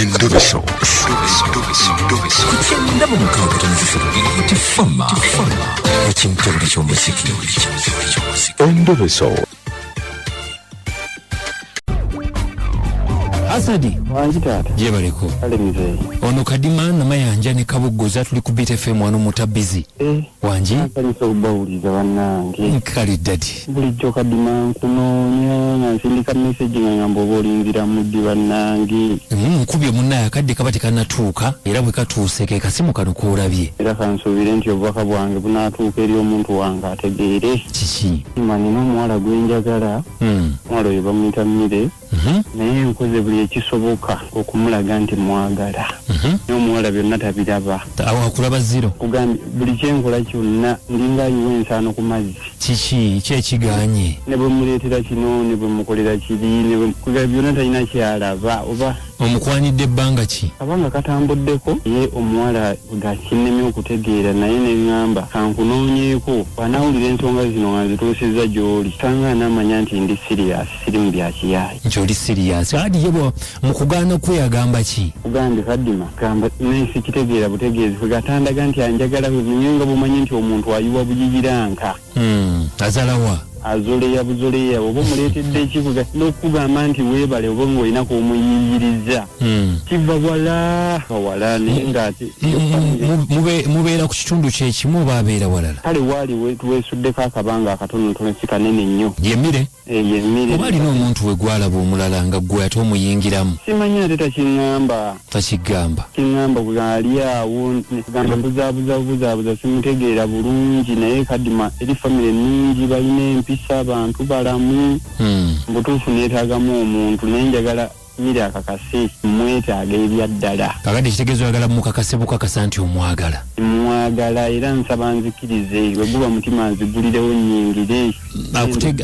Endoveso. Kugenda mu mukaaga tonzifiro tifama ekintu buli ky'omuziki. Endoveso. Asadi wanjitata jebaleko ale mzee ono kadima na mayanja ne kabuggoza tuli ku BTFM wano mutabizi wanji akaliso ubawuliza bannange kali dadi bulijjo kadima kunoonya nga nsindika message nga ngamba oba olinzira muddi bannange nkubye munnaye akadde kabati kanatuuka era bwe katuuse ke kasimu kano koolabye era kansuubire nti obubaka bwange bunaatuuka eri omuntu wange ategeere kiki manyi n'omuwala gwenjagala omuwala oyo bamuyita Mire naye nkoze buli ekisoboka okumulaga nti mwagala n'omuwala byonna tabiraba awo akulaba ziro kugambye buli kyenkola kyonna ndinga ayiwa ensaano ku mazzi kiki kyekiganye ne bwe muleetera kino ne bwe mukolera kiri ne bwe kugambye byonna talina kyalaba oba omukwanidde ebbanga ki abanga katambuddeko ye omuwala gakinnemye okutegeera naye ne ŋŋamba kankunoonyeeko bw'anaawulira ensonga zino nga zituusizza gy'oli sanga anaamanya nti ndi sirias siri mu byakiyaayi nti oli siriyasi adi yebo mu kugaana kwe yagamba ki kugambye kadima gamba naye sikitegeera butegeezi kwe gatandaga nti anjagala naye nga bumanyi nti omuntu ayiwa buyiyiranka azalawa azoleya buzoleya oba omuleetedde ekikuga n'okugamba nti weebale oba ng'olina k'omuyiyiriza kiva wala naye ng'ate mubeera ku kitundu kyekimu oba abeera walala kale waali weesuddeko akabanga akatonotono si kanene nnyo yemmire yemmire oba alina omuntu we gwalaba omulala nga gwe ate omuyingiramu simanyi ate takiŋŋamba takigamba kiŋŋamba bwe ali awo gamba buzaabuza simutegeera bulungi naye kadima eri famire ennungi balina empisa abantu balamu mbutuufu neetaagamu omuntu naye njagala Mire akakase mwetaaga ebyaddala kakadde kitegeeza oyagala mukakase bukakasa nti omwagala mwagala era nsaba nzikirize bwe guba mutima nzigulirewo nnyingire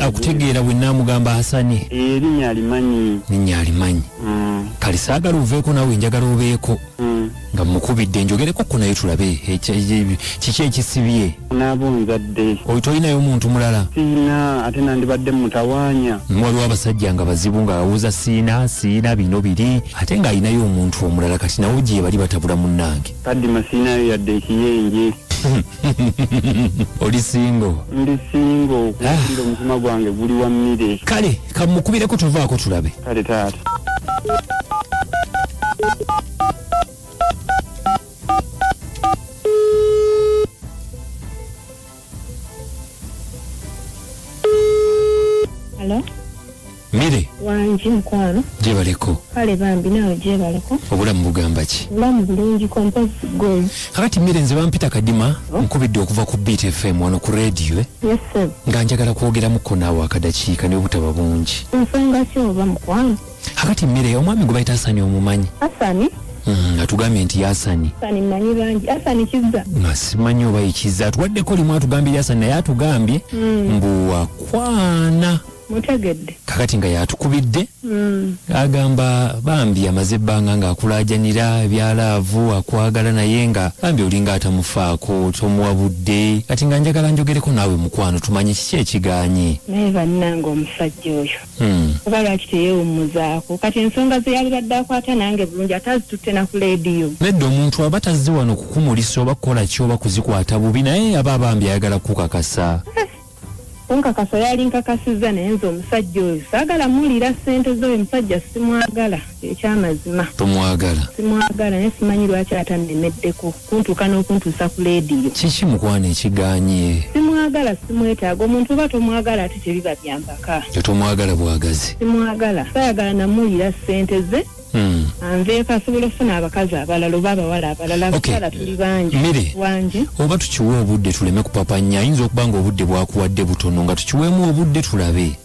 akutegeera bwe naamugamba Hasani erinnya alimanyi kale saagala oveeko naawe njagala obeeko nga mukubidde njogereko ko naye tulabe kiki ekisibye naabo nzadde tolinayo omuntu mulala siina ate nandibadde mutawaanya waliwo abasajja nga bazibu nga awuza siina bino biri ate ng'alinayo omuntu omulala kati nawo gye bali batabula munnange kadima siinayo yadde ekiyenje oli singo ndi singo okusinga omutima gwange guli wa Mire kale kamukubireko tuvaako tulabe kale taata Hello? Mire wanji mukwano jebaleko kale bambi nawe jebaleko obulamu bugamba ki obulamu bulungi komposi goal kakati Mire nze bampita kadima nkubidde okuva ku BTFM wano ku radio yes sir nga njagala kwogeramuko naawe akadakiika ne obutaba bungi ensonga ki oba mukwano kakati Mire omwami gwe bayita Hasani omumanyi Hasani atugambye nti Hasani manyi bangi Hasani kizza nga simanyi oba ekizza atuwaddeko limu atugambye Hasani naye atugambye mbu wakwana mutegedde kakati nga yatukubidde agamba bambi amaze ebbanga ng'akulaajanira ebyalaavu akwagala naye nga bambi olinga atamufaako tomuwabudde kati nga njagala njogereko naawe mukwano tumanye kiki ekiganye naye bannanga omusajja oyo oba lwaki teyeewummuzaako kati ensonga ze yali badde akwata nange bulungi ate azitutte na ku leediyo nedda omuntu aba tazze wano kukumulisa oba kukola ki oba kuzikwata bubi naye aba bambi ayagala kukakasa nkakasa yali nkakasizza naye nze omusajja oyo saagala muwulira ssente z'oyo musajja simwagala ekyamazima simwagala naye simanyi lwaki atannemeddeko kuntuuka n'okuntuusa ku leediyo kiki mukwana ekiganye simwagala simwetaaga omuntu oba tomwagala ate tebiba byampaka tetomwagala bwagazi simwagala saayagala namuwulira ssente ze anveeko asobola okufuna abakazi abalala oba abawala abalala abakyala tuli bangi Mire wangi oba tukiwe obudde tuleme kupapanya ayinza okuba nga obudde bwakuwadde butono nga tukiweemu obudde tulabe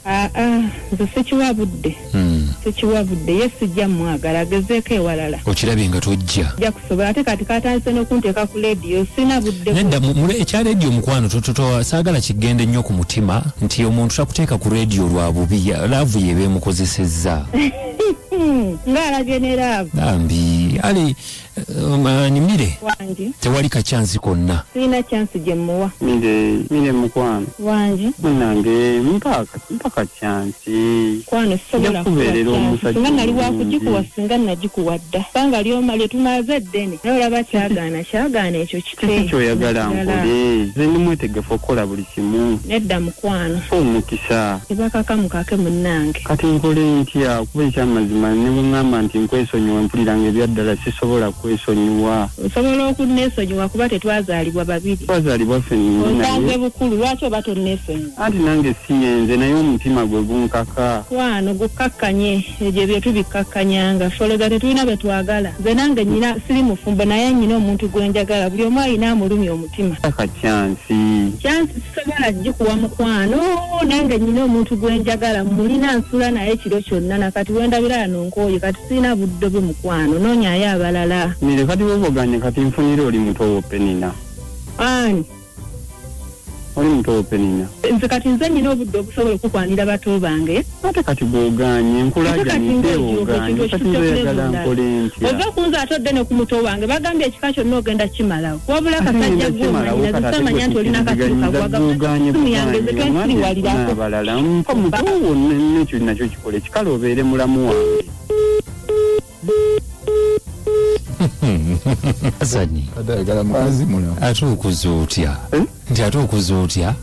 nze sikiwa budde ye sijja mwagala agezeeko ewalala okirabye nga tojja ja kusobola ate kati katandise n'okunteeka ku leediyo sina budde nedda ekya leediyo mukwano saagala kigende nnyo ku mutima nti omuntu takuteeka ku leediyo lwa bubi laavu yeeba emukozesezza ng'alagenera abo bambi ali Nimire wangi tewali kachansi konna sina chance gye muwa mire mukwano wangi munange mpaka chansi kwano sobola kubeerera omusajja singa nali wakugikuwa singa nagikuwa dda banga lyomale tumaze ddene naye olaba kyagaana ekyo kyoyagala nkole nze ndi mwetegefu okukola buli kimu nedda mukwano omukisa tebakakamukake munnange kati nkole ntya kuba ekyamazima ne bwengamba nti nkwesonyiwa mpuliranga ebyaddala sisobola kwesonyiwa osobola okunesonyiwa kuba tetwazaalibwa babiri twazaalibwa ffennyini osanze bukulu lwaki oba tonnesonyiwa anti nange siyenze naye omutima gwe gunkaka kwano gukakkanye ebyo bye tubikkakkanyanga foloza tetulina bye twagala nze nange nyina siri mufumbo naye nyina omuntu gwenjagala buli omu alina amulumya omutima taka kyansi sisobola gikuwa mukwano nange nyina omuntu gwenjagala mulina nsula naye kiro kyonna nakati wendabira anonkooyo kati sirina budde bwe mukwano noonyayo abalala mire kati weboganye kati nfunire oli mutowo penina ani oli mutowo penina nze kati nze nyina obudde obusobola okukwanira bato bange ate kati bwoganye nkulajanidde oganye kati nzeyagala nkole ntya ova kunze atodde ne ku muto wange bagambye ekika kyonna ogenda kimalawo wabula kasajja gwomanyina zisamanya nti olina kasiruka gwagasimu yange ze twensiriwalirako abalala mpa mutowo nekyo nakyo kikole kikala obeere mulamu wange Asani adagala mukazi muno ate okuza otya nti ate okuza otya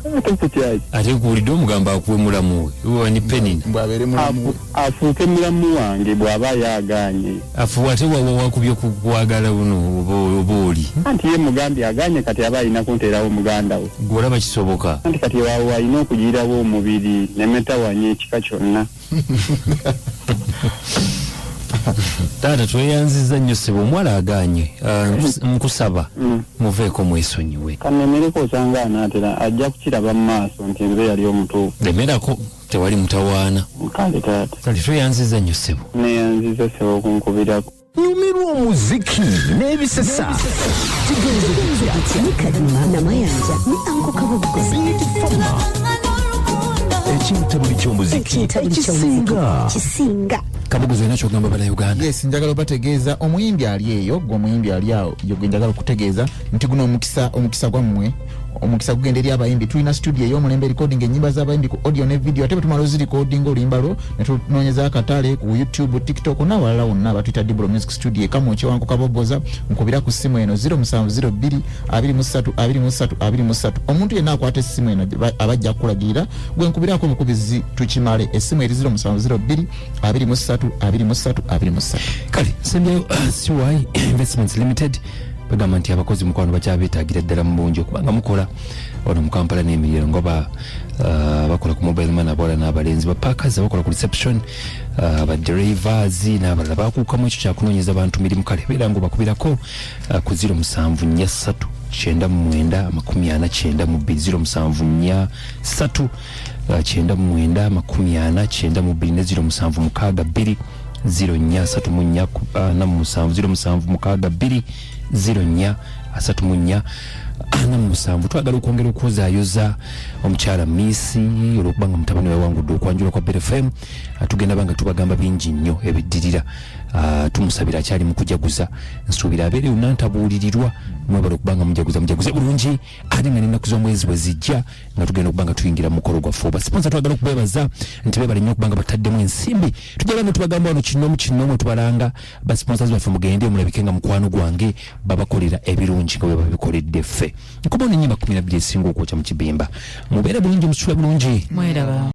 ate kuwulidde omugamba akuwe mulamu we wani penina bw'abeere mulamu afuuke mulamu wange bw'aba yaganye afuwa ate wawa wakubye kukwagala buno oba oli anti ye mugambye aganye kati aba alina kunteerawo muganda we gwolaba kisoboka anti kati waawe alina okugiyirawo omubiri nemetawanya ekika kyonna taata tweyanziza nnyo ssebo omuwala aganye nkusaba muveeko mwesonyiwe kanemereko osanga anaatera ajja kukiraba mu maaso nti nze yali omutuufu lemerako tewali mutawaana kale taata kale tweyanziza nnyo ssebo neyanziza ssebo okunkubirako nyumirwa omuziki n'ebisesa Kalima Namayanja ni Anko Kabuguzi ekintabuli ky'omuziki kisinga Kabuguzi nakyo gamba bala Uganda yes njagala obategeeza omuyimbi ali eyo omuyimbi ali awo yo njagala okutegeeza nti guno omukisa gwammwe omukisa gugenda eri abayimbi tulina studio ey'omulembe recording ennyimba z'abayimbi ku audio ne video ate bwe tumala ozirecording oluyimbalo ne tunoonyeza akatale ku YouTube TikTok n'awalala wonna abatuyita Dibro Music Studio ekamu kyewanko kabogoza nkubira ku ssimu eno 0702 23 omuntu yenna akwata essimu eno abajja kukulagirira gwe nkubirako obukubizi tukimale essimu eri 0702 23 kale sembyayo CY Investments Limited bagamba nti abakozi mukwano bakyabeetagira ddala mu bungi okubanga mukola ono mu Kampala n'emiriro ngoba bakola ku mobile money abawala n'abalenzi bapackers bakola ku reception badrivers n'abalala bakuukamu ekyo kyakunoonyeza abantu mirimu kale beera ngo bakubirako ku 0743 99 40 92 0743 99 40 07 twagala okwongera okwozaayoza omukyala Misi olwokubanga mutabani we wangudde okwanjula kwa BFM tugenda banga tubagamba bingi nnyo ebiddirira tumusabira akyali mu kujaguza nsuubira abeere unantabuulirirwa mwebala okubanga mujaguze bulungi ate nga n'ennaku z'omwezi bwe zijja nga tugenda okubanga tuyingira mu mukolo gwaffe basponsa twagala okubeebaza nti beebale nnyo okubanga bataddemu ensimbi tujja bano tubagamba wano kinoomu tubalanga basponsors baffe mugende mulabike nga mukwano gwange babakolera ebirungi nga bwe babikoledde ffe nkubona ennyimba 12 esinga okwokya mu kibimba mubeere bulungi musula bulungi mweraba